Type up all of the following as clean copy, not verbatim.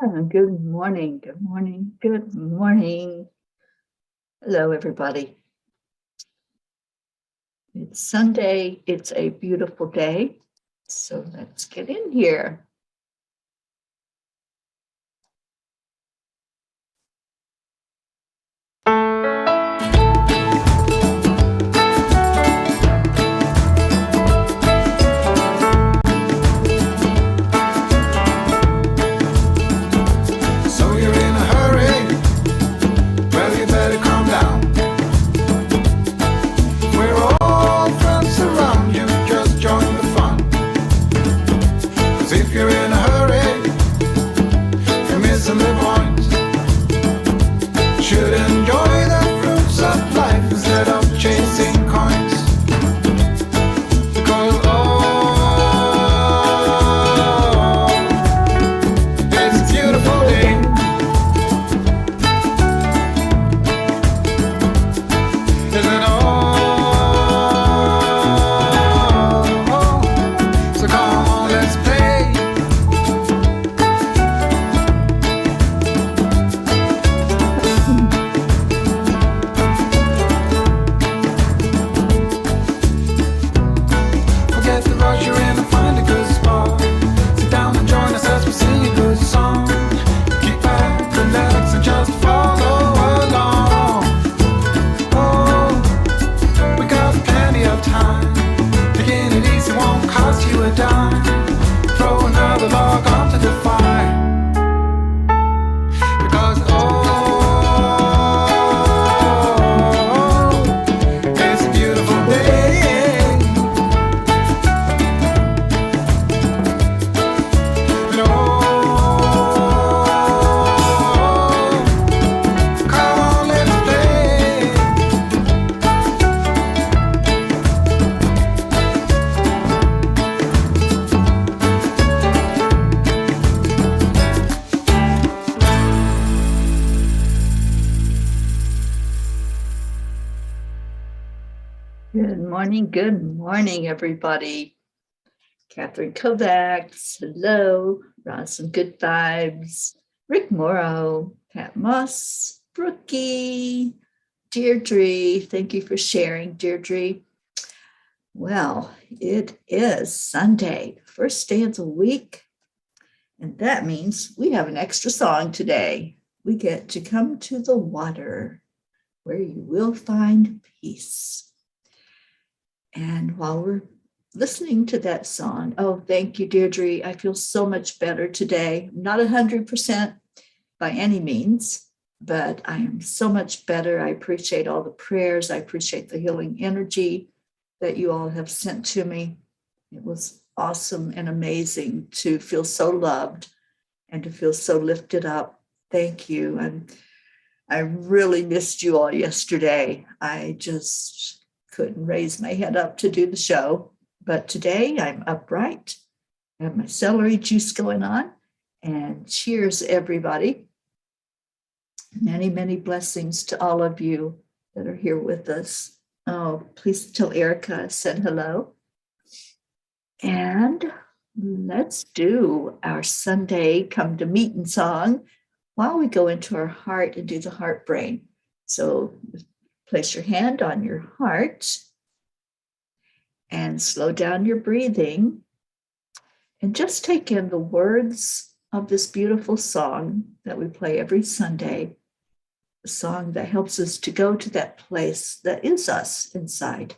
Good morning, good morning, good morning. Hello, everybody. It's Sunday. It's a beautiful day. So let's get in here. So you're in a hurry? Well, you better calm down. We're all friends around you, just join the fun. 'Cause if you're in a hurry, you're missing the point. Should enjoy the fruits of life instead of chasing coins. Because it's a beautiful day. Isn't all? So come on, let's play. Forget the rush, you're in and find a good spot. Sit down and join us as we sing a good song. Keep back, relax, and just follow along. Oh, we got plenty of time. Taking it easy won't cost you a dime. Throw another log onto the fire. Because it's a beautiful day. And come on, let's play. Good morning, everybody. Catherine Kovacs, hello. Ross and Good Vibes, Rick Morrow, Pat Moss, Brookie, Deirdre. Thank you for sharing, Deirdre. Well, it is Sunday, first day of the week. And that means we have an extra song today. We get to come to the water where you will find peace. And while we're listening to that song, oh, thank you, Deirdre. I feel so much better today. Not 100% by any means, but I am so much better. I appreciate all the prayers. I appreciate the healing energy that you all have sent to me. It was awesome and amazing to feel so loved and to feel so lifted up. Thank you. And I really missed you all yesterday. I just couldn't raise my head up to do the show. But today I'm upright. I have my celery juice going on. And cheers, everybody. Many, many blessings to all of you that are here with us. Oh, please tell Erica I said hello. And let's do our Sunday come to meeting song while we go into our heart and do the heart brain. So place your hand on your heart and slow down your breathing and just take in the words of this beautiful song that we play every Sunday, a song that helps us to go to that place that is us inside.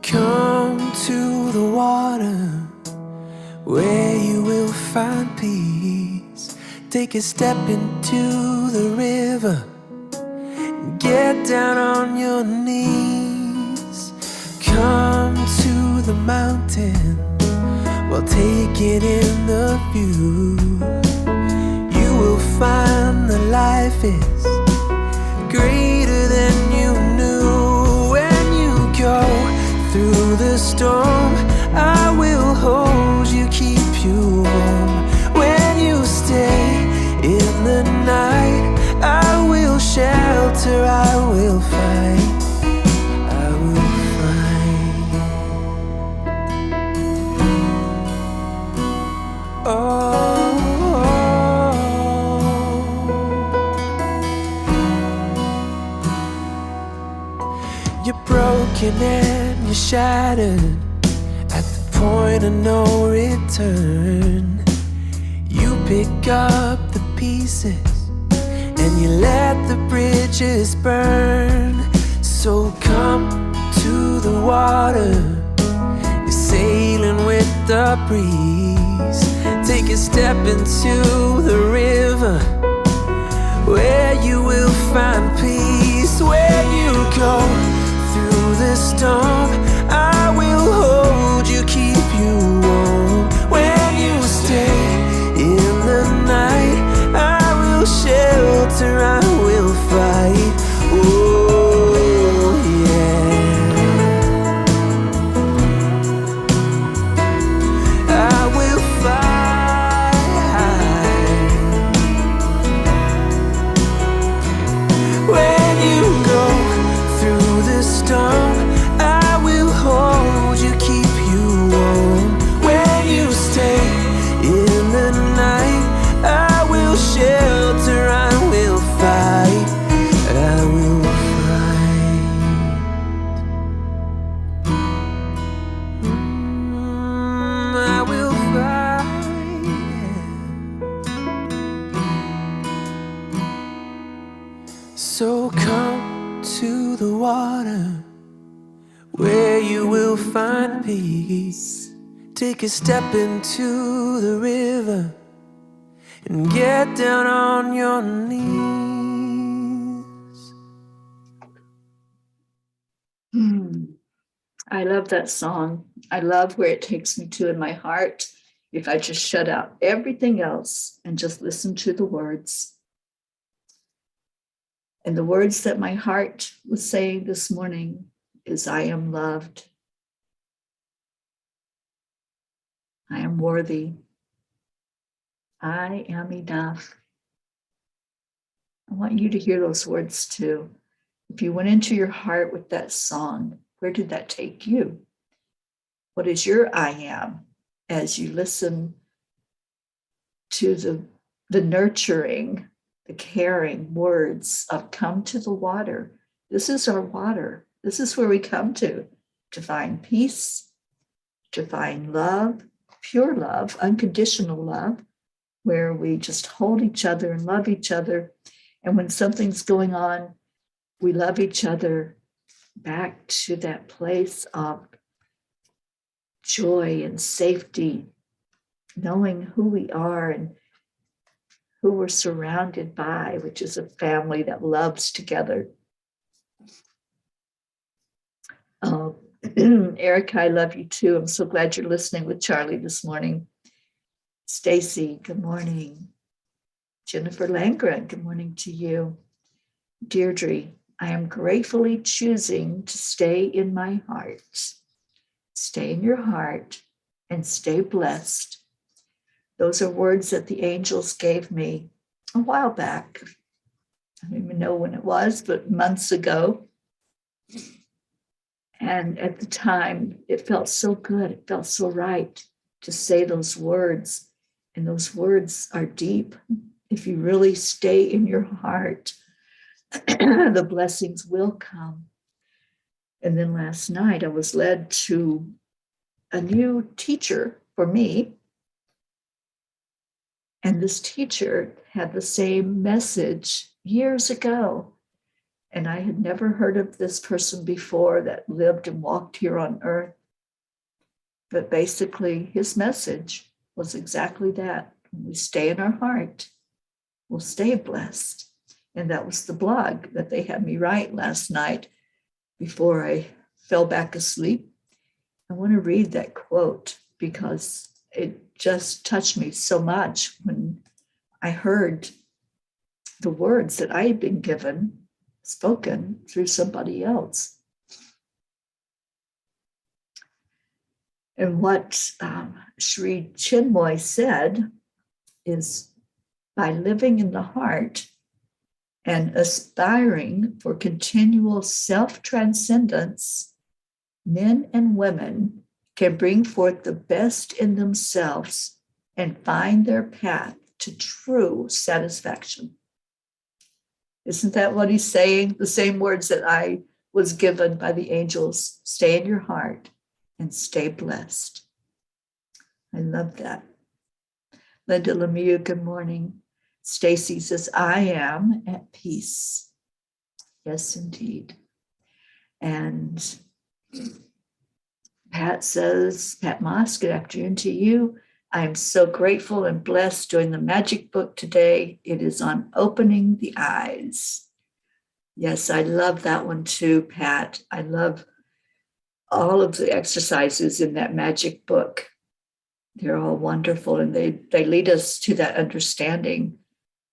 Come to the water where you will find peace. Take a step into the river. Get down on your knees. Come to the mountain while taking in the view. You will find that life is greater than you knew. When you go through the storm, I will hold you, keep broken and you're shattered at the point of no return. You pick up the pieces and you let the bridges burn. So come to the water, you're sailing with the breeze. Take a step into the river, where you will find peace. Where you go through the storm, I will hold you, keep you warm. When you stay in the night, I will shelter, I will fight. Oh yeah, I will fight. When you go through the storm, I will hold you, keep you warm. When you stay in the night, I will shelter, I will fight, I will fight. I will fight. So come to the water, where you will find peace. Take a step into the river and get down on your knees. I love that song. I love where it takes me to in my heart if I just shut out everything else and just listen to the words. And the words that my heart was saying this morning is, I am loved. I am worthy. I am enough. I want you to hear those words too. If you went into your heart with that song, where did that take you? What is your I am as you listen to the nurturing, the caring words of come to the water? This is our water. This is where we come to find peace, to find love, pure love, unconditional love, where we just hold each other and love each other. And when something's going on, we love each other back to that place of joy and safety, knowing who we are and who we're surrounded by, which is a family that loves together. Erica, I love you too. I'm so glad you're listening with Charlie this morning. Stacy, good morning. Jennifer Langren, good morning to you. Deirdre, I am gratefully choosing to stay in my heart. Stay in your heart and stay blessed. Those are words that the angels gave me a while back. I don't even know when it was, but months ago. And at the time, it felt so good. It felt so right to say those words. And those words are deep. If you really stay in your heart, the blessings will come. And then last night, I was led to a new teacher for me. And this teacher had the same message years ago. And I had never heard of this person before that lived and walked here on earth. But basically, his message was exactly that. When we stay in our heart, we'll stay blessed. And that was the blog that they had me write last night before I fell back asleep. I want to read that quote because it just touched me so much when I heard the words that I had been given, spoken through somebody else. And what Sri Chinmoy said is, by living in the heart and aspiring for continual self-transcendence, men and women can bring forth the best in themselves and find their path to true satisfaction. Isn't that what he's saying? The same words that I was given by the angels. Stay in your heart and stay blessed. I love that. Linda Lemieux, good morning. Stacy says, I am at peace. Yes, indeed. And Pat says, Pat Moss, good afternoon to you. I am so grateful and blessed doing the magic book today. It is on opening the eyes. Yes, I love that one too, Pat. I love all of the exercises in that magic book. They're all wonderful, and they lead us to that understanding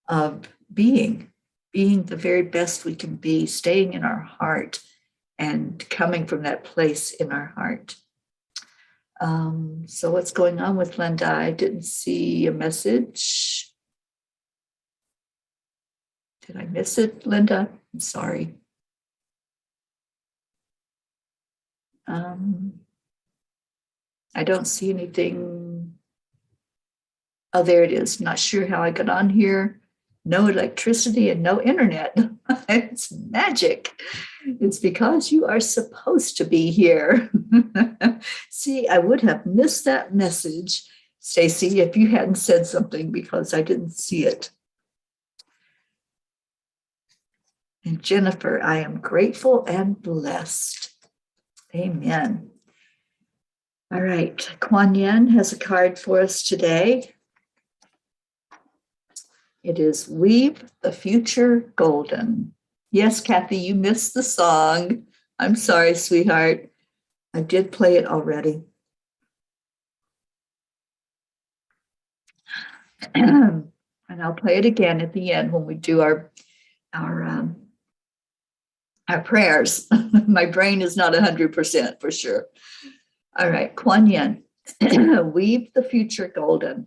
of being the very best we can be, staying in our heart and coming from that place in our heart. So what's going on with Linda? I didn't see a message. Did I miss it, Linda? I'm sorry. I don't see anything. Oh, there it is. Not sure how I got on here. No electricity and no internet. It's magic. It's because you are supposed to be here. See, I would have missed that message, Stacy, if you hadn't said something, because I didn't see it. And Jennifer, I am grateful and blessed. Amen. All right, Kuan Yin has a card for us today. It is Weave the Future Golden. Yes, Kathy, you missed the song. I'm sorry, sweetheart. I did play it already. And I'll play it again at the end when we do our prayers. My brain is not 100% for sure. All right, Kuan Yin. Weave the future golden.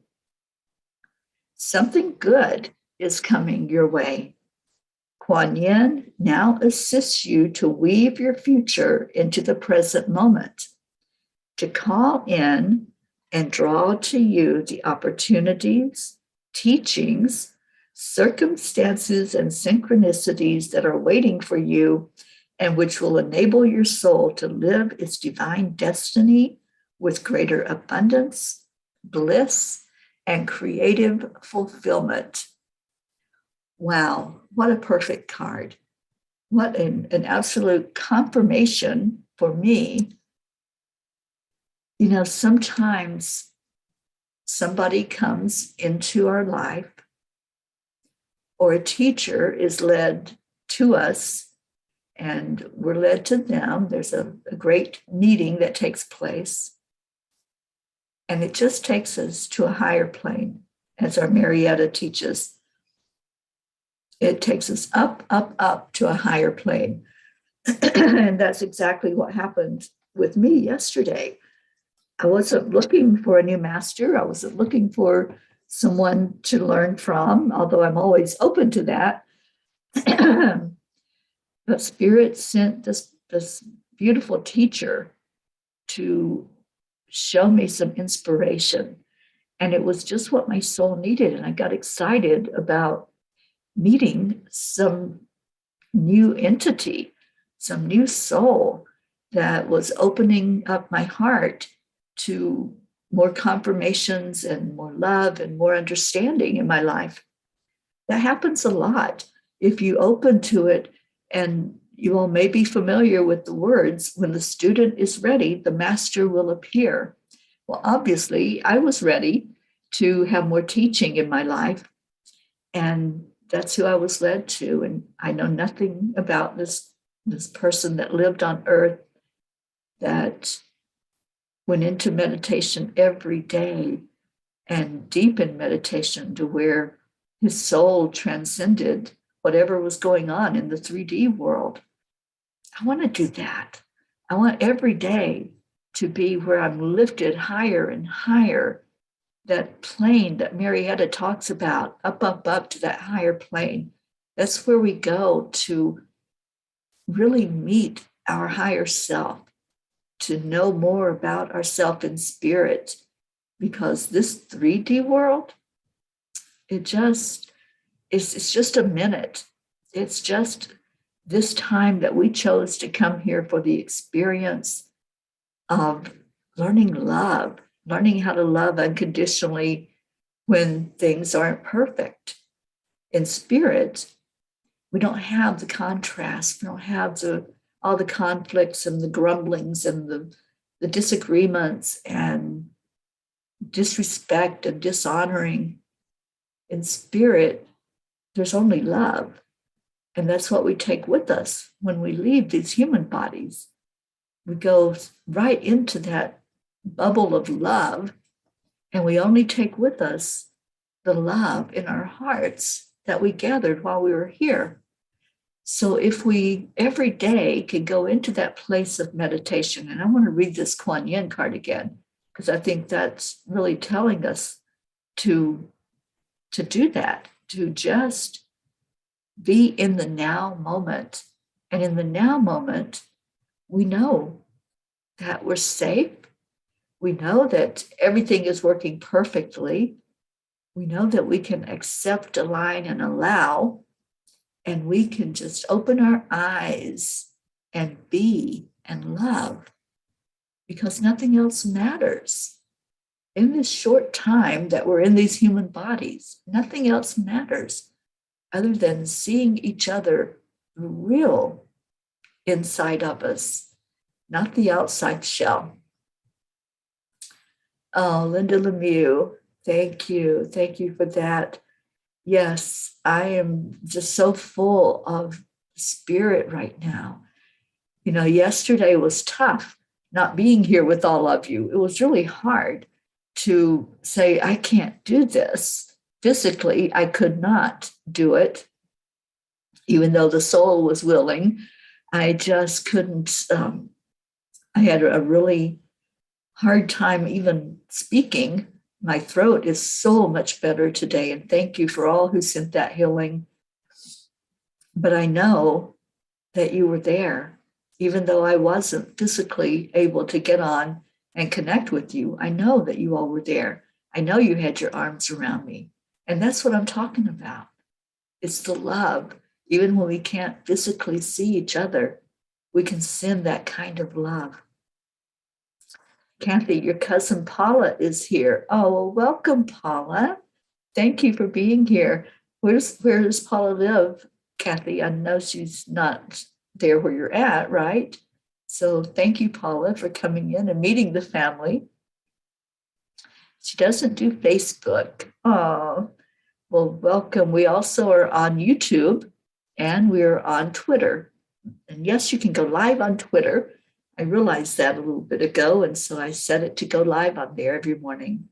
Something good is coming your way. Kuan Yin now assists you to weave your future into the present moment, to call in and draw to you the opportunities, teachings, circumstances, and synchronicities that are waiting for you and which will enable your soul to live its divine destiny with greater abundance, bliss, and creative fulfillment. Wow, what a perfect card. What an absolute confirmation for me. You know, sometimes somebody comes into our life or a teacher is led to us and we're led to them. There's a great meeting that takes place. And it just takes us to a higher plane, as our Marietta teaches. It takes us up, up, up to a higher plane. And that's exactly what happened with me yesterday. I wasn't looking for a new master. I wasn't looking for someone to learn from, although I'm always open to that. But Spirit sent this beautiful teacher to show me some inspiration. And it was just what my soul needed. And I got excited about meeting some new entity, some new soul that was opening up my heart to more confirmations and more love and more understanding in my life. That happens a lot. If you open to it, and you all may be familiar with the words, when the student is ready, the master will appear. Well, obviously, I was ready to have more teaching in my life. And that's who I was led to. And I know nothing about this person that lived on earth that went into meditation every day and deep in meditation to where his soul transcended whatever was going on in the 3D world. I want to do that. I want every day to be where I'm lifted higher and higher. That plane that Marietta talks about, up, up, up to that higher plane. That's where we go to really meet our higher self, to know more about ourself in spirit, because this 3D world, it's just a minute. It's just this time that we chose to come here for the experience of learning love, learning how to love unconditionally when things aren't perfect. In spirit, we don't have the contrast, we don't have all the conflicts and the grumblings and the disagreements and disrespect and dishonoring. In spirit, there's only love. And that's what we take with us when we leave these human bodies. We go right into that bubble of love, and we only take with us the love in our hearts that we gathered while we were here. So if we every day can go into that place of meditation, and I want to read this Kuan Yin card again, because I think that's really telling us to do that, to just be in the now moment. And in the now moment, we know that we're safe. We know that everything is working perfectly. We know that we can accept, align, and allow, and we can just open our eyes and be and love, because nothing else matters. In this short time that we're in these human bodies, nothing else matters other than seeing each other real inside of us, not the outside shell. Oh, Linda Lemieux, thank you. Thank you for that. Yes, I am just so full of spirit right now. You know, yesterday was tough not being here with all of you. It was really hard to say, I can't do this. Physically, I could not do it, even though the soul was willing. I just couldn't. I had a really hard time even speaking. My throat is so much better today, and thank you for all who sent that healing. But I know that you were there, even though I wasn't physically able to get on and connect with you. I know that you all were there. I know you had your arms around me. And that's what I'm talking about. It's the love. Even when we can't physically see each other, we can send that kind of love. Kathy, your cousin Paula is here. Oh, well, welcome, Paula. Thank you for being here. Where does Paula live, Kathy? I know she's not there where you're at, right? So thank you, Paula, for coming in and meeting the family. She doesn't do Facebook. Oh, well, welcome. We also are on YouTube and we're on Twitter. And yes, you can go live on Twitter. I realized that a little bit ago, and so I set it to go live on there every morning.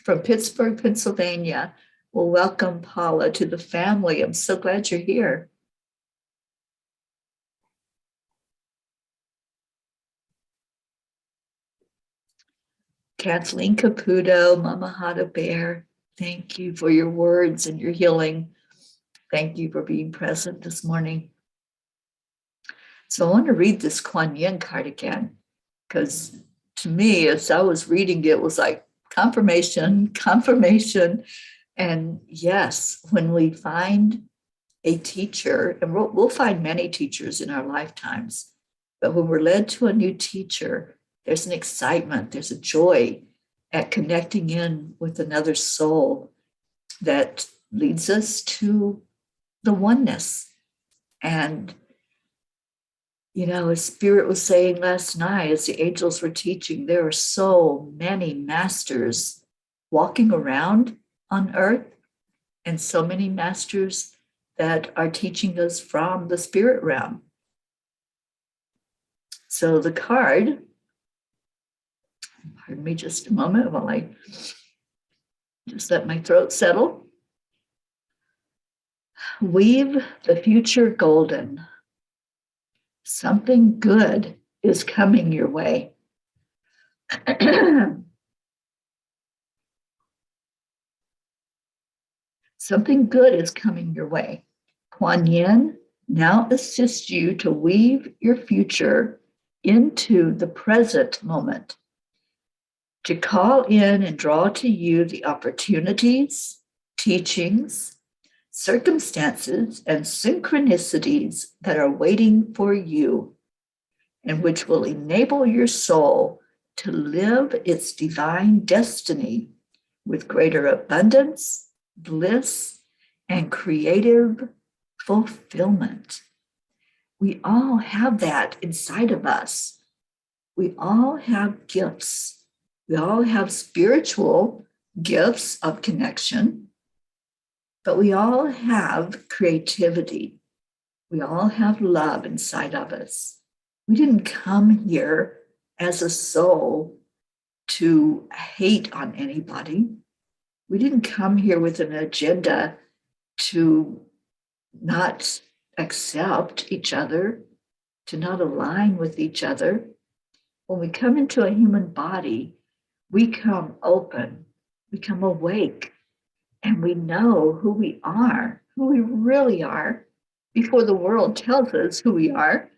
From Pittsburgh, Pennsylvania, well, welcome, Paula, to the family. I'm so glad you're here. Kathleen Caputo, Mama Hada Bear, thank you for your words and your healing. Thank you for being present this morning. So I want to read this Kuan Yin card again, because to me, as I was reading it, was like confirmation, confirmation. And yes, when we find a teacher, and we'll find many teachers in our lifetimes, but when we're led to a new teacher, there's an excitement, there's a joy at connecting in with another soul that leads us to the oneness. And you know, as Spirit was saying last night, as the angels were teaching, there are so many masters walking around on earth, and so many masters that are teaching us from the spirit realm. So the card, pardon me just a moment while I just let my throat settle. Weave the future golden. Something good is coming your way. Something good is coming your way. Kuan Yin now assists you to weave your future into the present moment, to call in and draw to you the opportunities, teachings, circumstances and synchronicities that are waiting for you, and which will enable your soul to live its divine destiny with greater abundance, bliss, and creative fulfillment. We all have that inside of us. We all have gifts. We all have spiritual gifts of connection, but we all have creativity. We all have love inside of us. We didn't come here as a soul to hate on anybody. We didn't come here with an agenda to not accept each other, to not align with each other. When we come into a human body, we come open, we come awake, and we know who we are, who we really are, before the world tells us who we are,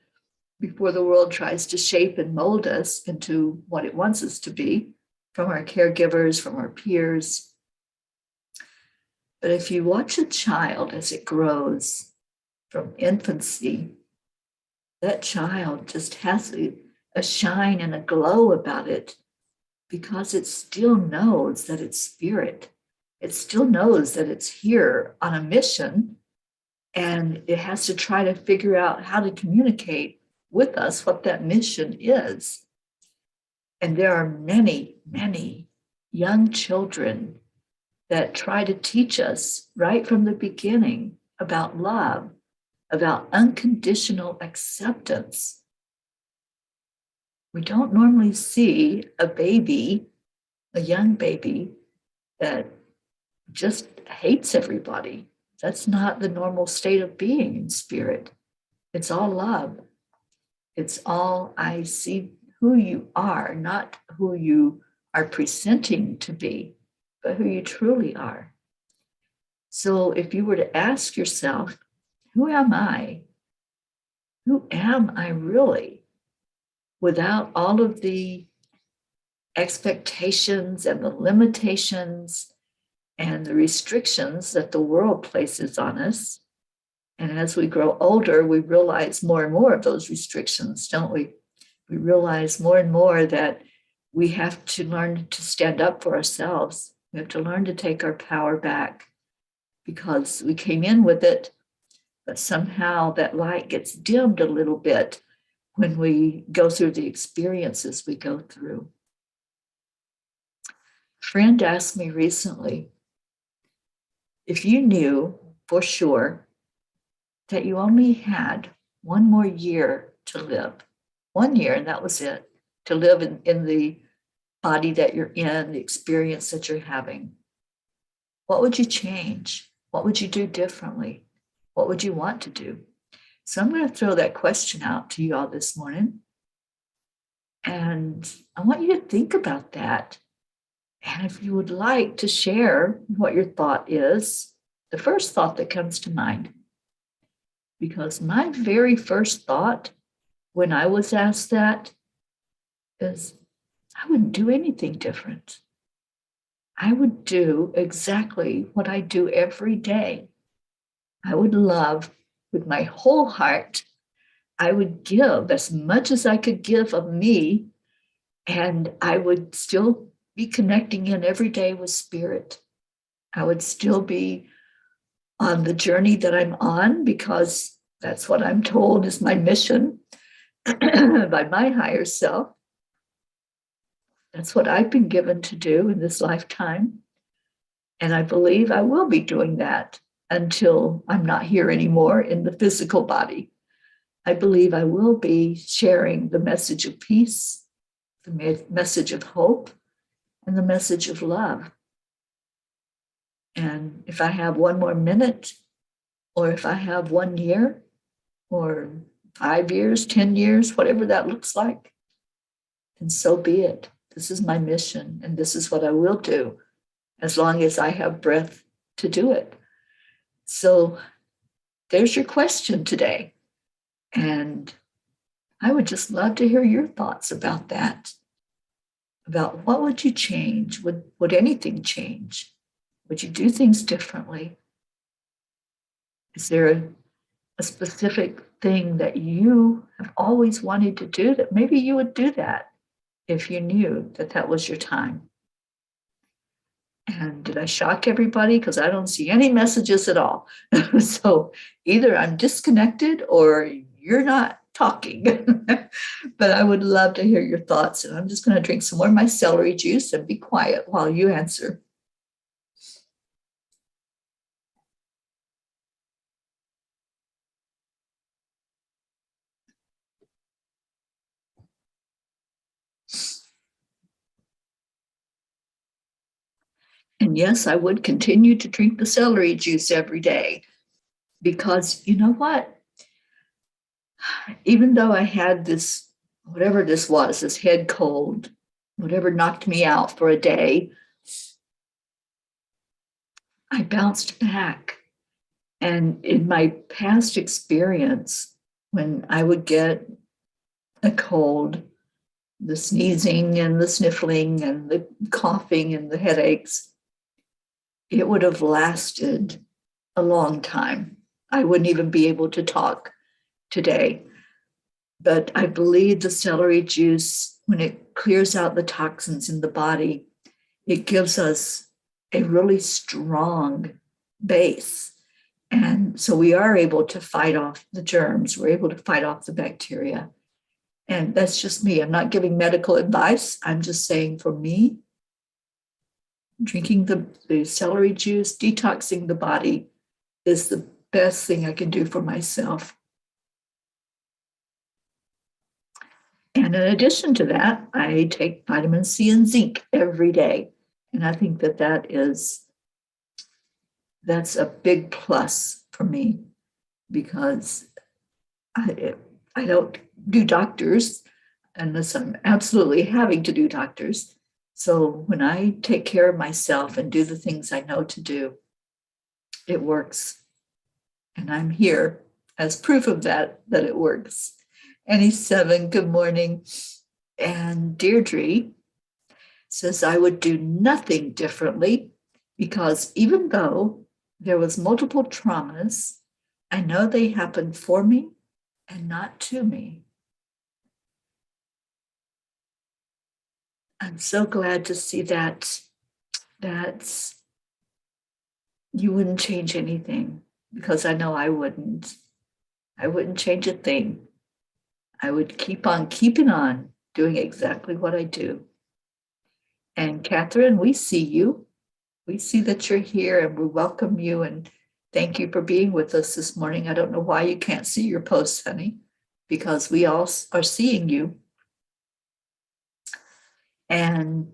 before the world tries to shape and mold us into what it wants us to be, from our caregivers, from our peers. But if you watch a child as it grows from infancy, that child just has a shine and a glow about it, because it still knows that it's spirit. It still knows that it's here on a mission, and it has to try to figure out how to communicate with us what that mission is. And there are many, many young children that try to teach us right from the beginning about love, about unconditional acceptance. We don't normally see a baby, a young baby, that just hates everybody. That's not the normal state of being in spirit. It's all love. It's all, I see who you are, not who you are presenting to be, but who you truly are. So if you were to ask yourself, who am I? Who am I really? Without all of the expectations and the limitations and the restrictions that the world places on us. And as we grow older, we realize more and more of those restrictions, don't we? We realize more and more that we have to learn to stand up for ourselves. We have to learn to take our power back, because we came in with it, but somehow that light gets dimmed a little bit when we go through the experiences we go through. A friend asked me recently, if you knew for sure that you only had one more year to live, 1 year, and that was it, to live in the body that you're in, the experience that you're having, what would you change? What would you do differently? What would you want to do? So I'm going to throw that question out to you all this morning. And I want you to think about that. And if you would like to share what your thought is, the first thought that comes to mind. Because my very first thought when I was asked that is, I wouldn't do anything different. I would do exactly what I do every day. I would love with my whole heart. I would give as much as I could give of me, and I would still be connecting in every day with spirit. I would still be on the journey that I'm on, because that's what I'm told is my mission by my higher self. That's what I've been given to do in this lifetime. And I believe I will be doing that until I'm not here anymore in the physical body. I believe I will be sharing the message of peace, the message of hope, and the message of love. And if I have one more minute, or if I have 1 year, or 5 years, 10 years, whatever that looks like, then so be it. This is my mission, and this is what I will do as long as I have breath to do it. So there's your question today. And I would just love to hear your thoughts about that. About what would you change? Would anything change? Would you do things differently? Is there a specific thing that you have always wanted to do that maybe you would do that if you knew that that was your time? And did I shock everybody? Because I don't see any messages at all. So either I'm disconnected or you're not talking. But I would love to hear your thoughts. And I'm just going to drink some more of my celery juice and be quiet while you answer. And yes, I would continue to drink the celery juice every day because you know what? Even though I had this, whatever this was, this head cold, whatever knocked me out for a day, I bounced back. And in my past experience, when I would get a cold, the sneezing and the sniffling and the coughing and the headaches, it would have lasted a long time. I wouldn't even be able to talk today. But I believe the celery juice, when it clears out the toxins in the body, it gives us a really strong base. And so we are able to fight off the germs. We're able to fight off the bacteria. And that's just me. I'm not giving medical advice. I'm just saying for me, drinking the celery juice, detoxing the body is the best thing I can do for myself. And in addition to that, I take vitamin C and zinc every day. And I think that that's a big plus for me because I don't do doctors unless I'm absolutely having to do doctors. So when I take care of myself and do the things I know to do, it works. And I'm here as proof of that it works. Annie 7, good morning. And Deirdre says, I would do nothing differently because even though there was multiple traumas, I know they happened for me and not to me. I'm so glad to see that you wouldn't change anything because I know I wouldn't. I wouldn't change a thing. I would keep on keeping on doing exactly what I do. And Catherine, we see you. We see that you're here and we welcome you and thank you for being with us this morning. I don't know why you can't see your posts, honey, because we all are seeing you. And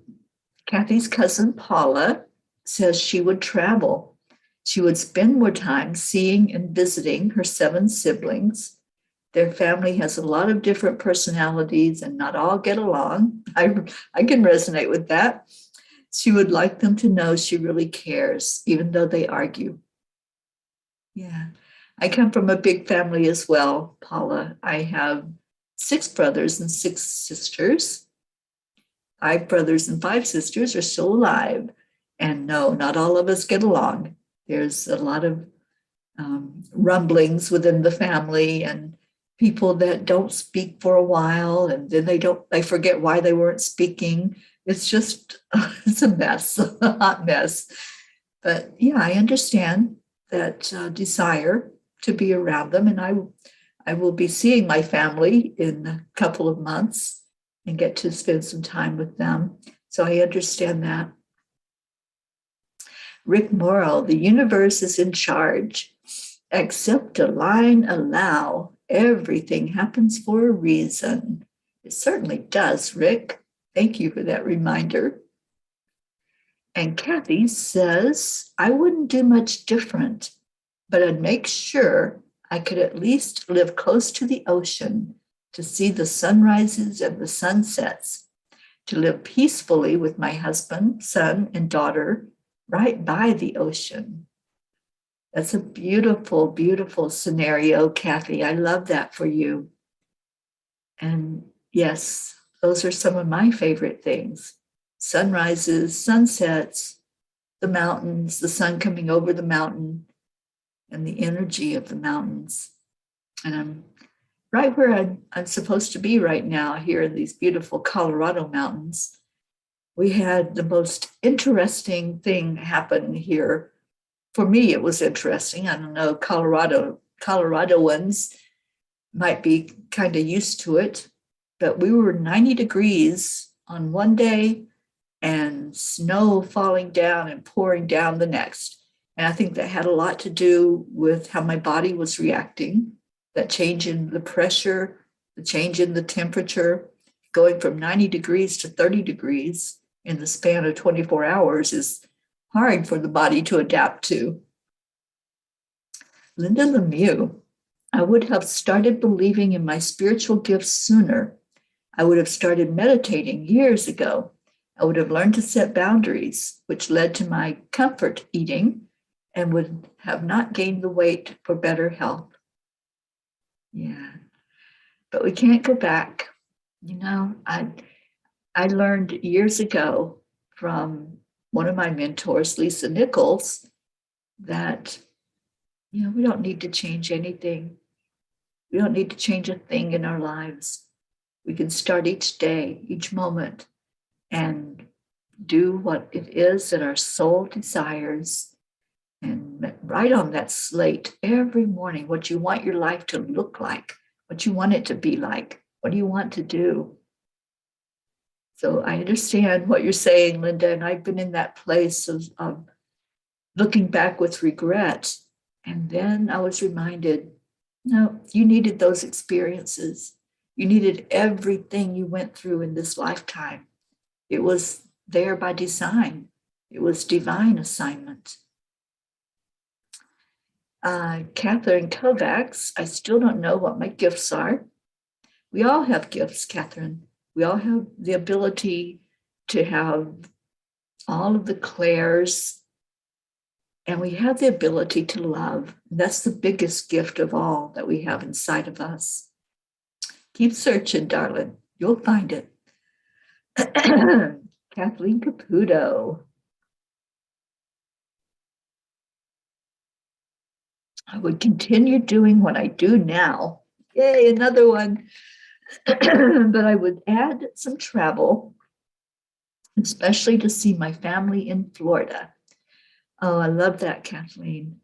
Kathy's cousin Paula says she would travel. She would spend more time seeing and visiting her 7 siblings. Their family has a lot of different personalities and not all get along. I can resonate with that. She would like them to know she really cares, even though they argue. Yeah, I come from a big family as well, Paula. I have 6 brothers and 6 sisters. 5 brothers and 5 sisters are still alive. And no, not all of us get along. There's a lot of rumblings within the family and people that don't speak for a while and then they forget why they weren't speaking. It's just, it's a mess, a hot mess. But yeah, I understand that desire to be around them. And I will be seeing my family in a couple of months and get to spend some time with them. So I understand that. Rick Morrow, the universe is in charge. Accept, align, allow. Everything happens for a reason. It certainly does, Rick. Thank you for that reminder. And Kathy says, I wouldn't do much different, but I'd make sure I could at least live close to the ocean to see the sunrises and the sunsets, to live peacefully with my husband, son, and daughter right by the ocean. That's a beautiful, beautiful scenario, Kathy. I love that for you. And yes, those are some of my favorite things. Sunrises, sunsets, the mountains, the sun coming over the mountain. and the energy of the mountains. And I'm right where I'm supposed to be right now, here in these beautiful Colorado mountains. We had the most interesting thing happen here. For me, it was interesting. I don't know, Coloradoans might be kind of used to it, but we were 90 degrees on one day and snow falling down and pouring down the next. And I think that had a lot to do with how my body was reacting, that change in the pressure, the change in the temperature, going from 90 degrees to 30 degrees in the span of 24 hours is hard for the body to adapt to. Linda Lemieux, I would have started believing in my spiritual gifts sooner. I would have started meditating years ago. I would have learned to set boundaries, which led to my comfort eating, and would have not gained the weight for better health. Yeah, but we can't go back. You know, I learned years ago from one of my mentors, Lisa Nichols, that, you know, we don't need to change anything. We don't need to change a thing in our lives. We can start each day, each moment, and do what it is that our soul desires, and write on that slate every morning what you want your life to look like, what you want it to be like, what do you want to do. So I understand what you're saying, Linda, and I've been in that place of looking back with regret. And then I was reminded, no, you needed those experiences. You needed everything you went through in this lifetime. It was there by design. It was divine assignment. Catherine Kovacs, I still don't know what my gifts are. We all have gifts, Catherine. We all have the ability to have all of the clairs, and we have the ability to love. That's the biggest gift of all that we have inside of us. Keep searching, darling. You'll find it. Kathleen Caputo. I would continue doing what I do now. Yay, another one. But I would add some travel, especially to see my family in Florida. Oh, I love that, Kathleen.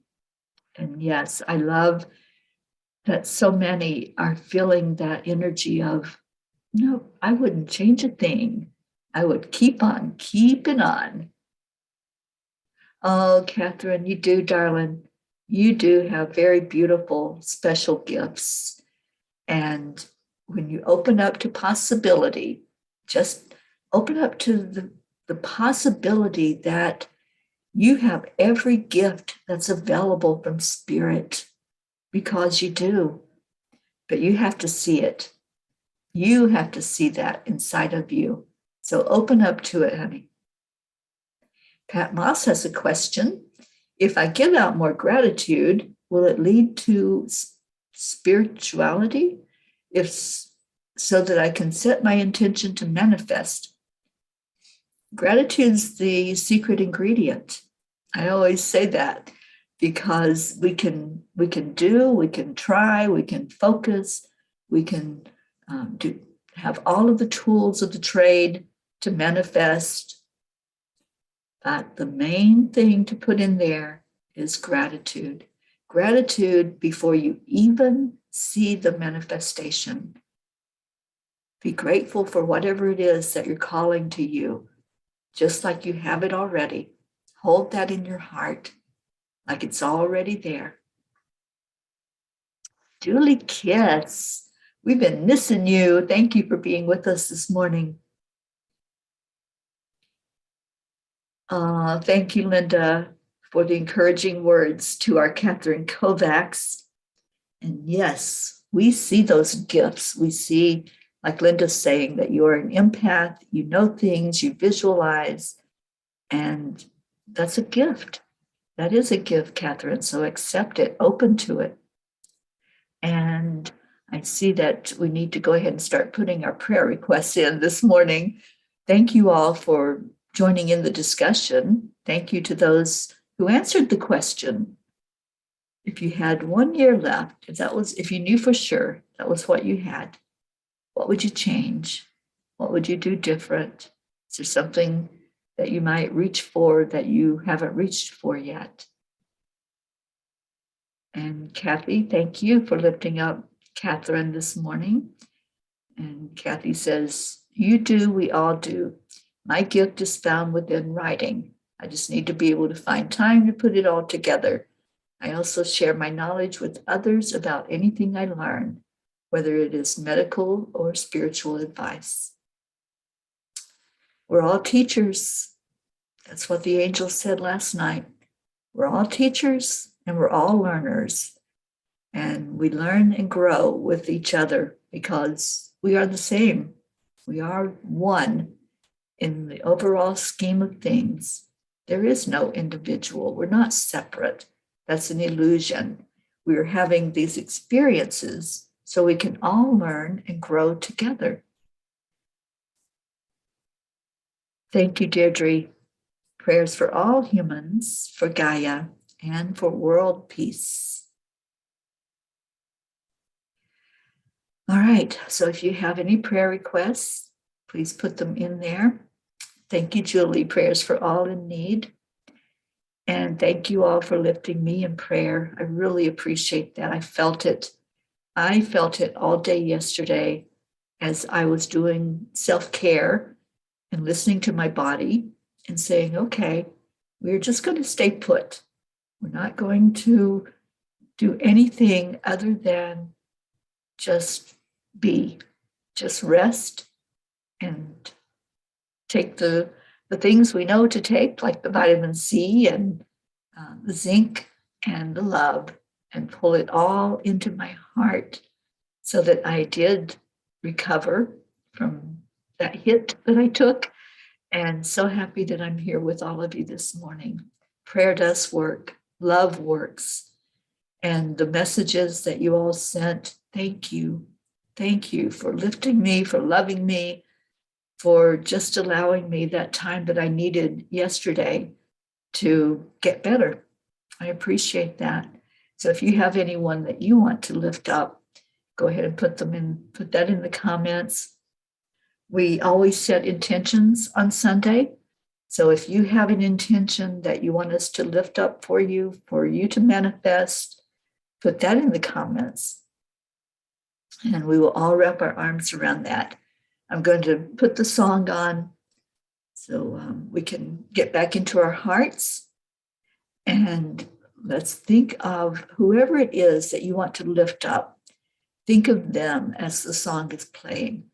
And yes, I love that so many are feeling that energy of, no, I wouldn't change a thing. I would keep on keeping on. Oh, Catherine, you do, darling. You do have very beautiful, special gifts. And when you open up to possibility, just open up to the possibility that you have every gift that's available from Spirit, because you do. But you have to see it. You have to see that inside of you. So open up to it, honey. Pat Moss has a question. If I give out more gratitude, will it lead to spirituality? So that I can set my intention to manifest. Gratitude's the secret ingredient. I always say that because we can try, we can focus, we can have all of the tools of the trade to manifest. But the main thing to put in there is gratitude. Gratitude before you even see the manifestation. Be grateful for whatever it is that you're calling to you, just like you have it already. Hold that in your heart, like it's already there. Julie Kiss, we've been missing you. Thank you for being with us this morning. Thank you, Linda, for the encouraging words to our Catherine Kovacs. And yes, we see those gifts. We see, like Linda's saying, that you're an empath, you know things, you visualize, and that's a gift. That is a gift, Catherine, so accept it, open to it. And I see that we need to go ahead and start putting our prayer requests in this morning. Thank you all for joining in the discussion. Thank you to those who answered the question. if you had 1 year left, if you knew for sure that was what you had, what would you change? What would you do different? Is there something that you might reach for that you haven't reached for yet? And Kathy, thank you for lifting up Catherine this morning. And Kathy says, you do, we all do. My gift is found within writing. I just need to be able to find time to put it all together. I also share my knowledge with others about anything I learn, whether it is medical or spiritual advice. We're all teachers. That's what the angel said last night. We're all teachers and we're all learners. And we learn and grow with each other because we are the same. We are one in the overall scheme of things. There is no individual. We're not separate. That's an illusion. We are having these experiences so we can all learn and grow together. Thank you, Deirdre. Prayers for all humans, for Gaia, and for world peace. All right, so if you have any prayer requests, please put them in there. Thank you, Julie. Prayers for all in need. And thank you all for lifting me in prayer. I really appreciate that. I felt it. I felt it all day yesterday as I was doing self-care and listening to my body and saying, okay, we're just going to stay put. We're not going to do anything other than just be, just rest and take the things we know to take, like the vitamin C and the zinc and the love, and pull it all into my heart so that I did recover from that hit that I took. And so happy that I'm here with all of you this morning. Prayer does work. Love works. And the messages that you all sent, thank you. Thank you for lifting me, for loving me, for just allowing me that time that I needed yesterday to get better. I appreciate that. So if you have anyone that you want to lift up, go ahead and put that in the comments. We always set intentions on Sunday. So if you have an intention that you want us to lift up for you to manifest, put that in the comments. And we will all wrap our arms around that. I'm going to put the song on so we can get back into our hearts. And let's think of whoever it is that you want to lift up. Think of them as the song is playing.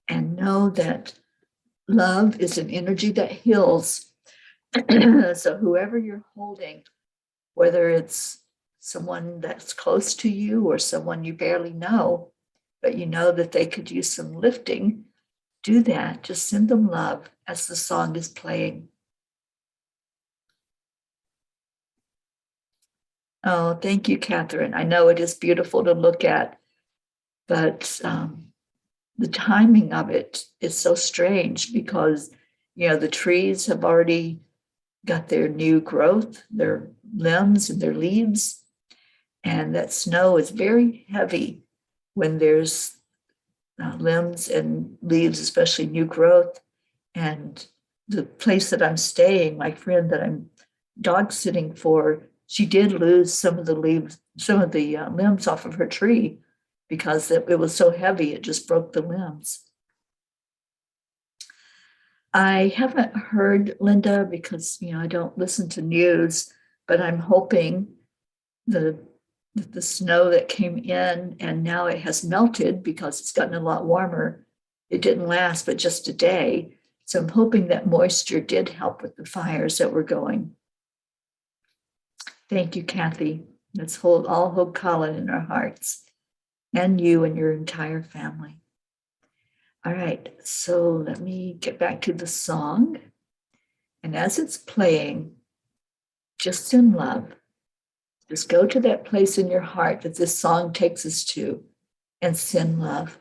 And know that love is an energy that heals. So whoever you're holding, whether it's someone that's close to you or someone you barely know, but you know that they could use some lifting, do that. Just send them love as the song is playing. Oh, thank you, Catherine. I know it is beautiful to look at, but the timing of it is so strange because, the trees have already got their new growth, their limbs and their leaves, and that snow is very heavy when there's limbs and leaves, especially new growth. And the place that I'm staying, my friend that I'm dog sitting for, she did lose some of the leaves, some of the limbs off of her tree because it was so heavy, it just broke the limbs. I haven't heard, Linda, because I don't listen to news, but I'm hoping the snow that came in and now it has melted because it's gotten a lot warmer. It didn't last but just a day. So I'm hoping that moisture did help with the fires that were going. Thank you, Kathy. Let's hold all Hope Colin in our hearts and you and your entire family. All right, so let me get back to the song. And as it's playing, just send love. Just go to that place in your heart that this song takes us to and send love.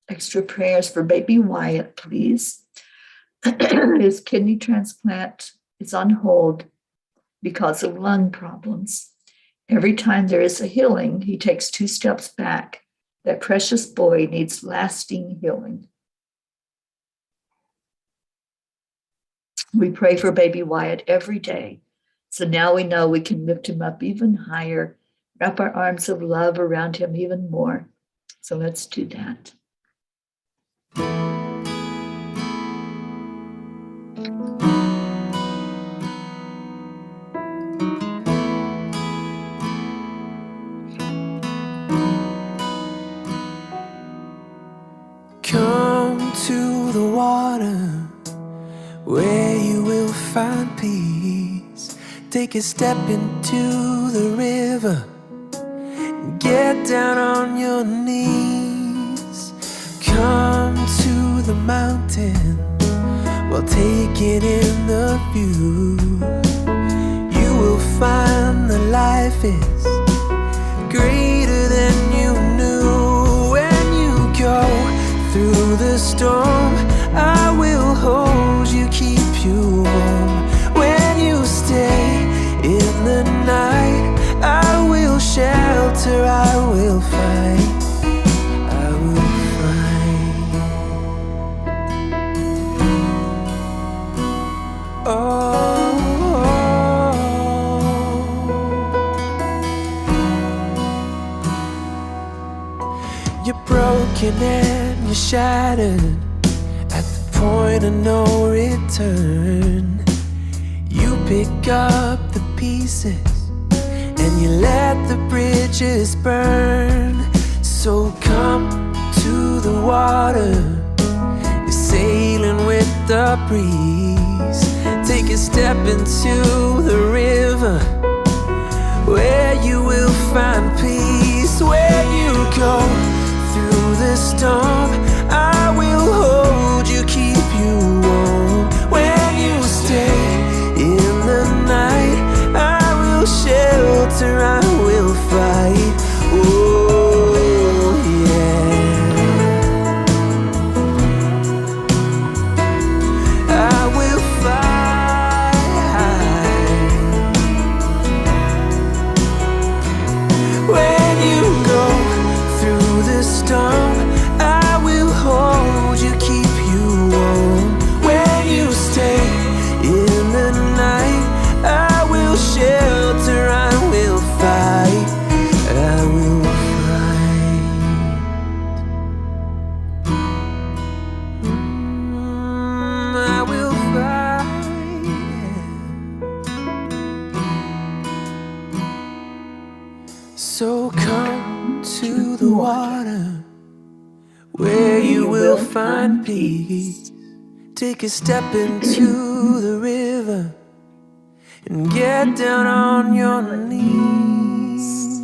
Extra prayers for baby Wyatt, please. His kidney transplant is on hold. because of lung problems. Every time there is a healing, he takes 2 steps back. That precious boy needs lasting healing. We pray for baby Wyatt every day. So now we know we can lift him up even higher, wrap our arms of love around him even more. So let's do that. Come to the water where you will find peace. Take a step into the river. Get down on your knees. Come to the mountain while taking in the view. You will find that life is greater than you knew. When you go through the storm, I will hold you, keep you warm. When you stay in the night, I will shelter, I will fight, I will fight. Oh, you're broken and you're shattered at the point of no return. You pick up the pieces and you let the bridges burn. So come to the water, you're sailing with the breeze. Take a step into the river where you will find peace. Where you go through the storm, I will hold you, keep you warm. When you stay in the night, I will shelter, I will fight. Oh yeah, I will fight. When you go through the storm, I will hold you, keep you warm. When you stay in the night, I will shelter, I will fight, I will fight. I will fight. So come to the water where you will find peace. Take a step into the river and get down on your knees.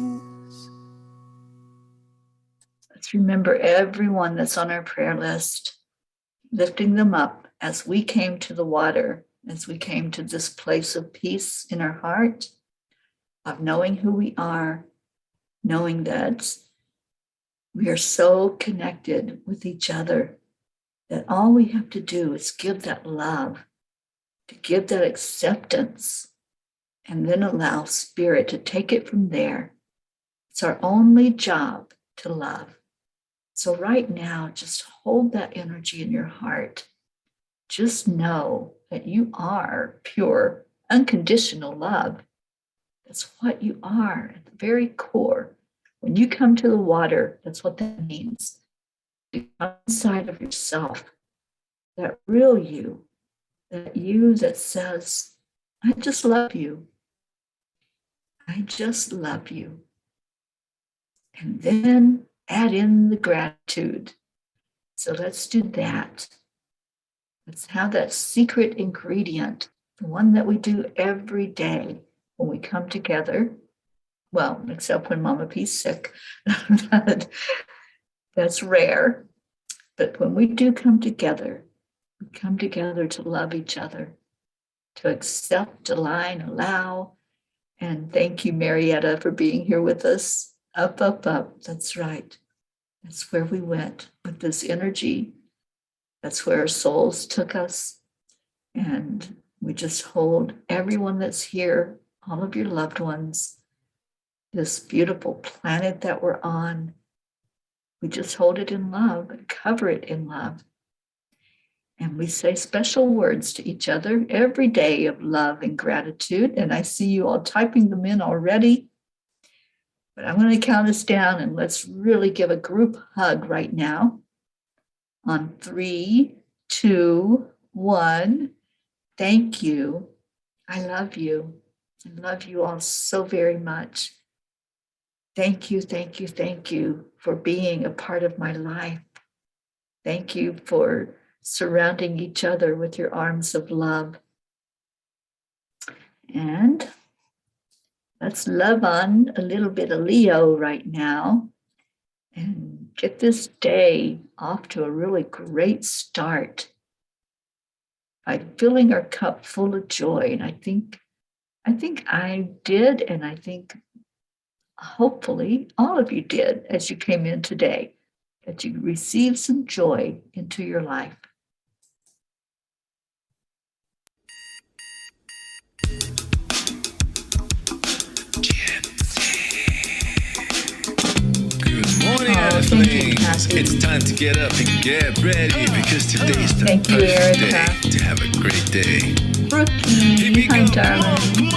Let's remember everyone that's on our prayer list, lifting them up as we came to the water, as we came to this place of peace in our heart, of knowing who we are, knowing that we are so connected with each other that all we have to do is give that love, to give that acceptance, and then allow Spirit to take it from there. It's our only job to love. So right now, just hold that energy in your heart. Just know that you are pure, unconditional love. That's what you are at the very core. When you come to the water, that's what that means. You come inside of yourself, that real you that says, I just love you. I just love you. And then add in the gratitude. So let's do that. Let's have that secret ingredient, the one that we do every day when we come together. Well, except when Mama P's sick. That's rare. But when we do come together, we come together to love each other, to accept, align, allow. And thank you, Marietta, for being here with us. Up, up, up. That's right. That's where we went with this energy. That's where our souls took us. And we just hold everyone that's here all of your loved ones, this beautiful planet that we're on. We just hold it in love and cover it in love. And we say special words to each other every day of love and gratitude. And I see you all typing them in already. But I'm going to count us down and let's really give a group hug right now. On 3, 2, 1. Thank you. I love you. I love you all so very much. Thank you, thank you, thank you for being a part of my life. Thank you for surrounding each other with your arms of love. And let's love on a little bit of Leo right now and get this day off to a really great start by filling our cup full of joy. And I think I did, and I think hopefully all of you did as you came in today, that you received some joy into your life. Morning, Earthlings. It's time to get up and get ready because today's the Thank you, perfect Erica. day to have a great day. Brookie, hi, darling.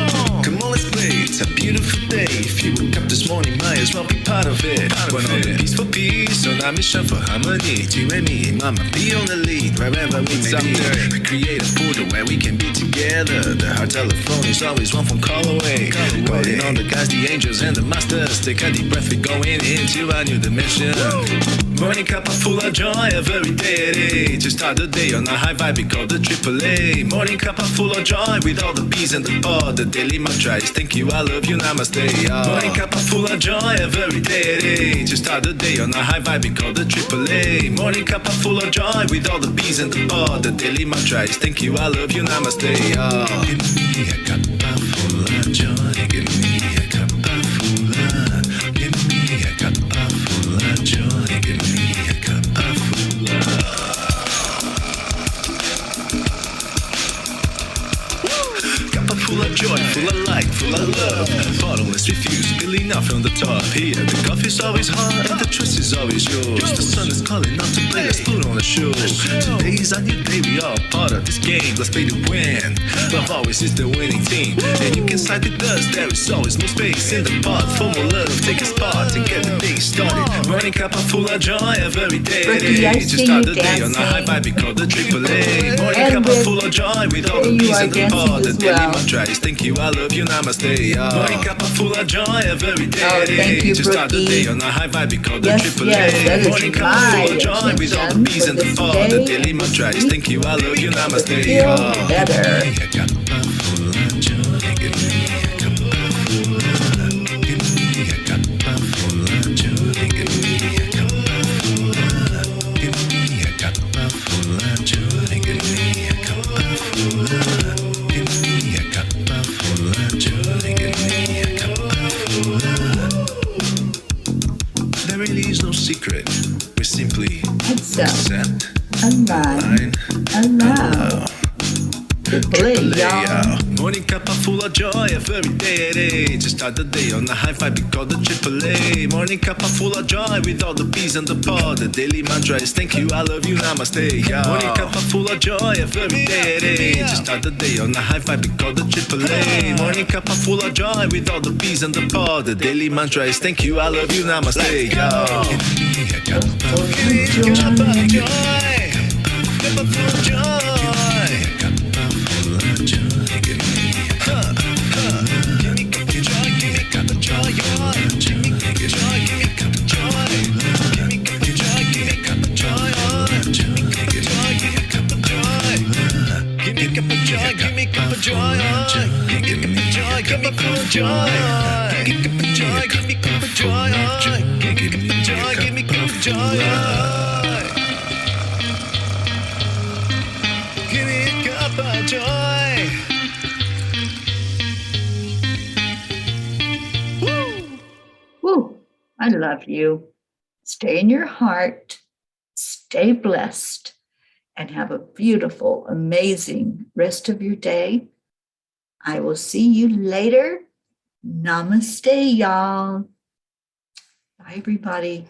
Come on, let's play. It's a beautiful day. If you woke up this morning, might as well be part of it. We're on a peaceful peace, on our mission for harmony. You and me, mama, be on the lead wherever we may be. We create a portal where we can be together. The heart telephone is always one phone call away. Calling on the guys, the angels, and the masters. Take a deep breath, we're going into a new dimension. Morning Cuppa Fulla Joy, every day. To start the day on a high vibe, we call the AAA. Morning Cuppa Fulla Joy, with all the peas and the pod. The daily mantra is thank you, I love you, namaste. Morning Cuppa Fulla Joy, every day. To start the day on a high vibe, we call the AAA. Morning Cuppa Fulla Joy, with all the peas and the pod. The daily mantra is thank you, I love you, namaste. Give me a cuppa full of joy. Give me a cuppa full of. Give me a cuppa full of joy. Give me a cuppa full of. Cuppa full of joy, full of light, full of love. Bottomless refuse, spilling out from the top. Here, the coffee's always hot and the trust is always yours. The sun is calling out to play, let's put on a show. Today's a new day, we all part of this game. Let's play to win. Love always is the winning team. And you can side with us, there is always more space in the pot. For more love, take a spot and get the day started. Morning Cuppa Fulla Joy, every Ricky, I day. To see start you the day on a high dancing. vibe, we call the AAA. Morning And Cuppa with- Fulla Joy, with all there the you peas are and the dancing pod. The as daily well. mantra is thank you, I love you, namaste. Morning Cuppa Fulla Joy, every day. Oh, thank you, To start the Brookie. day on a high vibe, we call the Yes, AAA. yes, that is Morning Cuppa my Fulla Joy, with all the intention peas for and the this pod. The day daily and mantra is this thank you, I love you, namaste. Feel better. Give me a cuppa full of joy. Give me a cuppa full of. Give me a cuppa full of joy. Give me a cuppa full of. Give me a cuppa full of joy. Give me a cuppa full of. Give me a cuppa full of joy. Give me a cuppa full of. There really is no secret. We simply Accept, accept, align, align, allow. Play, y'all. Morning Cuppa Fulla Joy, every day. To start the day on a high vibe, we call the AAA. Morning Cuppa Fulla Joy, with all the peas and the pod. The daily mantra is thank you, I love you, namaste. Morning Cuppa Fulla Joy, every day. To start the day on a high vibe, we call the AAA. Morning Cuppa Fulla Joy, with all the peas and the pod. The daily mantra is thank you, I love you, namaste. Give me a cuppa full of joy. Cuppa full of joy. Woo, I love you. Stay in your heart, stay blessed, and have a beautiful, amazing rest of your day. I will see you later. Namaste, y'all. Bye, everybody.